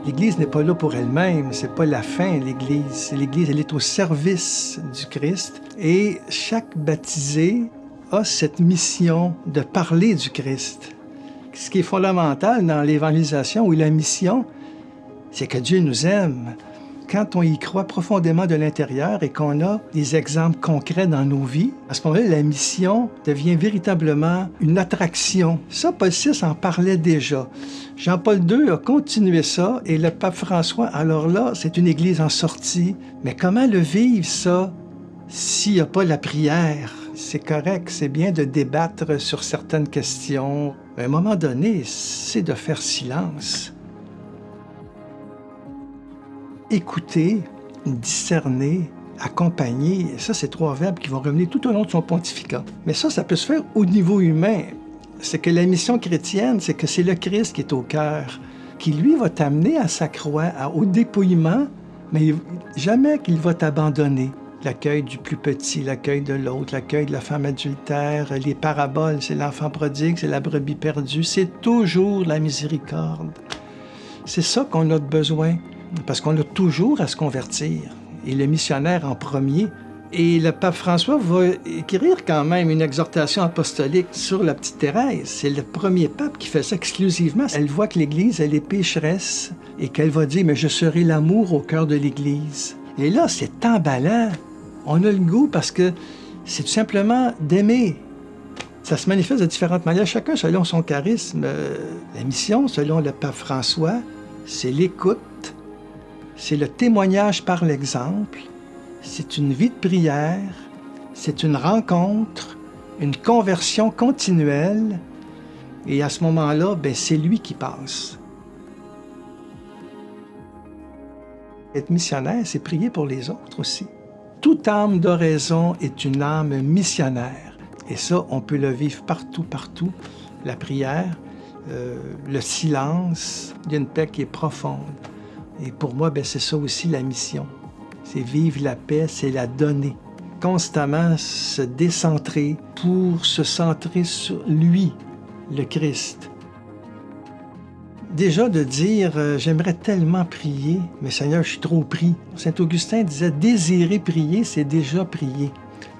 L'Église n'est pas là pour elle-même, c'est pas la fin, l'Église. L'Église, elle est au service du Christ. Et chaque baptisé a cette mission de parler du Christ. Ce qui est fondamental dans l'évangélisation ou la mission, c'est que Dieu nous aime. Quand on y croit profondément de l'intérieur et qu'on a des exemples concrets dans nos vies, à ce moment-là, la mission devient véritablement une attraction. Ça, Paul VI en parlait déjà. Jean-Paul II a continué ça et le pape François, alors là, c'est une église en sortie. Mais comment le vivre, ça, s'il n'y a pas la prière? C'est correct, c'est bien de débattre sur certaines questions. Mais à un moment donné, c'est de faire silence. Écouter, discerner, accompagner, ça, c'est trois verbes qui vont revenir tout au long de son pontificat. Mais ça peut se faire au niveau humain. C'est que la mission chrétienne, c'est que c'est le Christ qui est au cœur, qui, lui, va t'amener à sa croix, au dépouillement, mais jamais qu'il va t'abandonner. L'accueil du plus petit, l'accueil de l'autre, l'accueil de la femme adultère, les paraboles, c'est l'enfant prodigue, c'est la brebis perdue, c'est toujours la miséricorde. C'est ça qu'on a besoin. Parce qu'on a toujours à se convertir. Et le missionnaire en premier. Et le pape François va écrire quand même une exhortation apostolique sur la petite Thérèse. C'est le premier pape qui fait ça exclusivement. Elle voit que l'Église, elle est pécheresse et qu'elle va dire « Mais je serai l'amour au cœur de l'Église ». Et là, c'est emballant. On a le goût parce que c'est tout simplement d'aimer. Ça se manifeste de différentes manières, chacun selon son charisme. La mission, selon le pape François, c'est l'écoute. C'est le témoignage par l'exemple, c'est une vie de prière, c'est une rencontre, une conversion continuelle, et à ce moment-là, c'est lui qui passe. Être missionnaire, c'est prier pour les autres aussi. Toute âme d'oraison est une âme missionnaire, et ça, on peut le vivre partout, partout. La prière, le silence, il y a une paix qui est profonde. Et pour moi, c'est ça aussi la mission. C'est vivre la paix, c'est la donner. Constamment se décentrer pour se centrer sur lui, le Christ. Déjà de dire « J'aimerais tellement prier, mais Seigneur, je suis trop pris ». Saint Augustin disait « Désirer prier, c'est déjà prier ».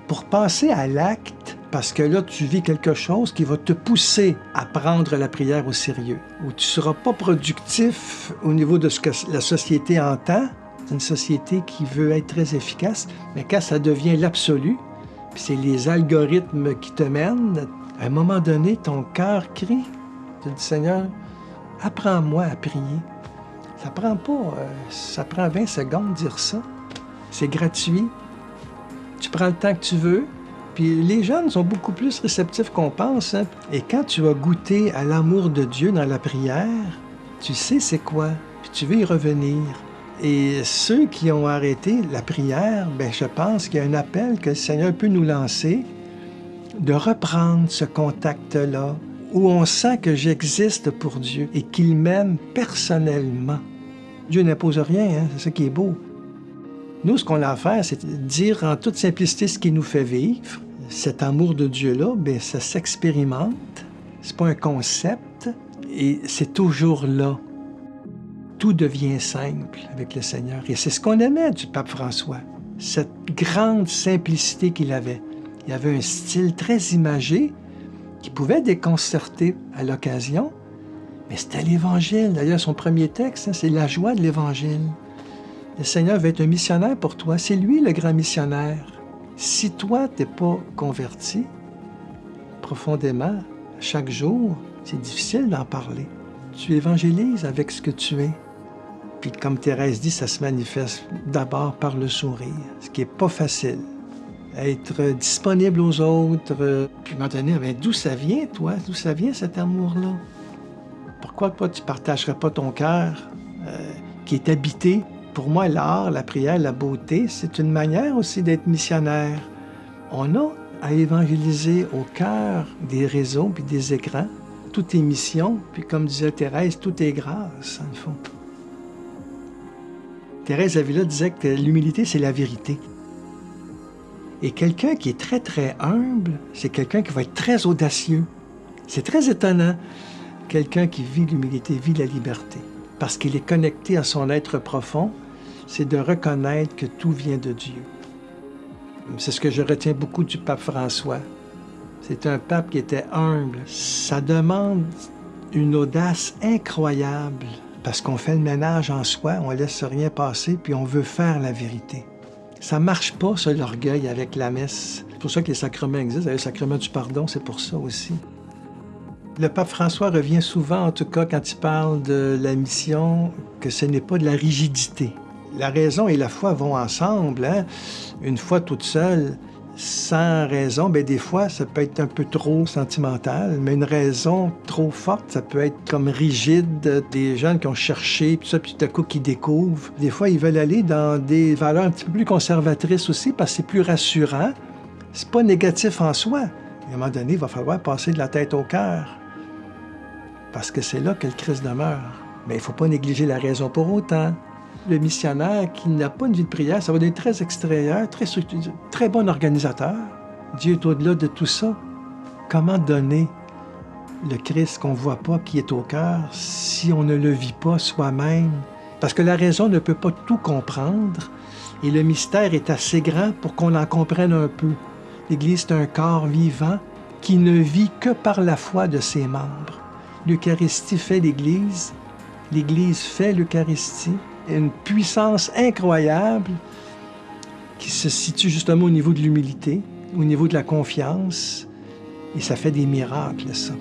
Pour passer à l'acte, parce que là, tu vis quelque chose qui va te pousser à prendre la prière au sérieux, où tu ne seras pas productif au niveau de ce que la société entend. C'est une société qui veut être très efficace, mais quand ça devient l'absolu, puis c'est les algorithmes qui te mènent, à un moment donné, ton cœur crie. Tu dis, Seigneur, apprends-moi à prier. Ça prend pas, ça prend 20 secondes de dire ça. C'est gratuit. Tu prends le temps que tu veux. Puis les jeunes sont beaucoup plus réceptifs qu'on pense. Hein? Et quand tu as goûté à l'amour de Dieu dans la prière, tu sais c'est quoi, puis tu veux y revenir. Et ceux qui ont arrêté la prière, je pense qu'il y a un appel que le Seigneur peut nous lancer de reprendre ce contact-là, où on sent que j'existe pour Dieu et qu'il m'aime personnellement. Dieu n'impose rien, hein? C'est ça qui est beau. Nous, ce qu'on a à faire, c'est de dire en toute simplicité ce qui nous fait vivre. Cet amour de Dieu-là, ça s'expérimente. C'est pas un concept et c'est toujours là. Tout devient simple avec le Seigneur. Et c'est ce qu'on aimait du pape François. Cette grande simplicité qu'il avait. Il avait un style très imagé qui pouvait déconcerter à l'occasion, mais c'était l'Évangile. D'ailleurs, son premier texte, c'est la joie de l'Évangile. Le Seigneur veut être un missionnaire pour toi. C'est lui le grand missionnaire. Si toi, tu n'es pas converti profondément, chaque jour, c'est difficile d'en parler. Tu évangélises avec ce que tu es. Puis comme Thérèse dit, ça se manifeste d'abord par le sourire, ce qui n'est pas facile. Être disponible aux autres, puis à un moment donné, d'où ça vient, toi? D'où ça vient, cet amour-là? Pourquoi toi, tu ne partagerais pas ton cœur qui est habité? Pour moi, l'art, la prière, la beauté, c'est une manière aussi d'être missionnaire. On a à évangéliser au cœur des réseaux puis des écrans. Tout est mission, puis comme disait Thérèse, tout est grâce, en fond. Thérèse d'Avila disait que l'humilité, c'est la vérité. Et quelqu'un qui est très, très humble, c'est quelqu'un qui va être très audacieux. C'est très étonnant. Quelqu'un qui vit l'humilité, vit la liberté. parce qu'il est connecté à son être profond, c'est de reconnaître que tout vient de Dieu. C'est ce que je retiens beaucoup du pape François. C'est un pape qui était humble. Ça demande une audace incroyable parce qu'on fait le ménage en soi, on laisse rien passer, puis on veut faire la vérité. Ça marche pas, ça, l'orgueil avec la messe. C'est pour ça que les sacrements existent. Le sacrement du pardon, c'est pour ça aussi. Le pape François revient souvent, en tout cas quand il parle de la mission, que ce n'est pas de la rigidité. La raison et la foi vont ensemble, hein? Une foi toute seule, sans raison, bien des fois, ça peut être un peu trop sentimental, mais une raison trop forte, ça peut être comme rigide, des jeunes qui ont cherché, puis ça, puis tout à coup, qui découvrent. Des fois, ils veulent aller dans des valeurs un petit peu plus conservatrices aussi, parce que c'est plus rassurant. C'est pas négatif en soi. À un moment donné, il va falloir passer de la tête au cœur, parce que c'est là que le Christ demeure. Mais il ne faut pas négliger la raison pour autant. Le missionnaire qui n'a pas une vie de prière, ça va être très extérieur, très structuré, très bon organisateur. Dieu est au-delà de tout ça. Comment donner le Christ qu'on ne voit pas, qui est au cœur, si on ne le vit pas soi-même? Parce que la raison ne peut pas tout comprendre et le mystère est assez grand pour qu'on en comprenne un peu. L'Église est un corps vivant qui ne vit que par la foi de ses membres. L'Eucharistie fait l'Église, l'Église fait l'Eucharistie. Une puissance incroyable qui se situe justement au niveau de l'humilité, au niveau de la confiance, et ça fait des miracles, ça.